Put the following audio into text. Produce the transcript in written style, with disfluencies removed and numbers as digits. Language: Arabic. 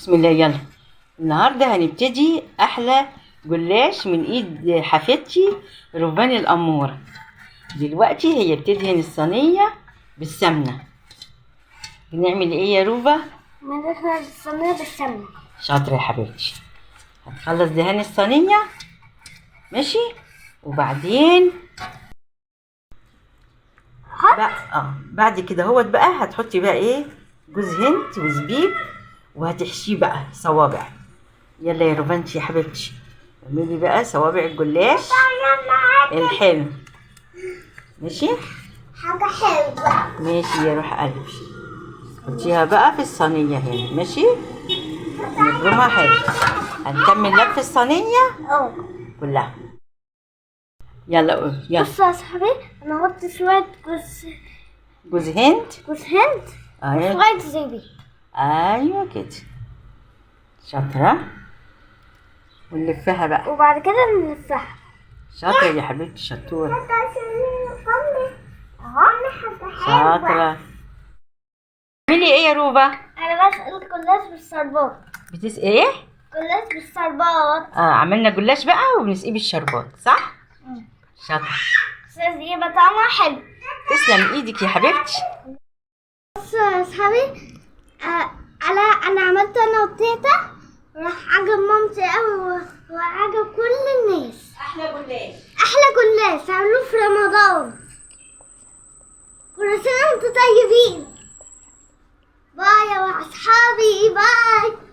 بسم الله. يلا النهارده هنبتدي احلى جلاش من ايد حفيدتي روفان الاموره. دلوقتي هي بتدهن الصينيه بالسمنه. بنعمل ايه يا روفا؟ بندهن الصينية بالسمنة. شاطره يا حبيبتي. هتخلص دهان الصينيه ماشي، وبعدين بعد كده بقى هتحطي بقى ايه، جوز هند وزبيب، وهتحشيه بقى صوابع. يلا يا روفانتي يا حبيبتي، اعملي بقى صوابع الجلاش الحلو. ماشي حاجة حلوة. ماشي يا روح قلبي. حطيها بقى في الصينية هنا. ماشي نبرمها حلو. هنكمل لف الصينية كلها. يلا قول يلا. بص يا صاحبي، انا هحط شوية جوز هند. جوز هند وشوية زبيب. ايوه كده، شاطرة. ونلفها بقى. وبعد كده نلفها. شاطرة يا حبيبتي، شطورة. شاطرة. شاطرة. اعملي ايه يا روبا؟ انا بسأل جلاش بالشربات. ايه؟ جلاش بالشربات. عملنا جلاش بقى وبنسقيه بالشربات، صح؟ شاطرة. بس يبقى طعمها حلو. تسلم ايدك يا حبيبتي. بص يا صاحبي، انا عملت انا وتيتا، راح عجب مامتي قوي وعجب كل الناس. احلى جلاش. احلى جلاش عملوه في رمضان. كل سنه وانتم طيبين. باي يا اصحابي، باي.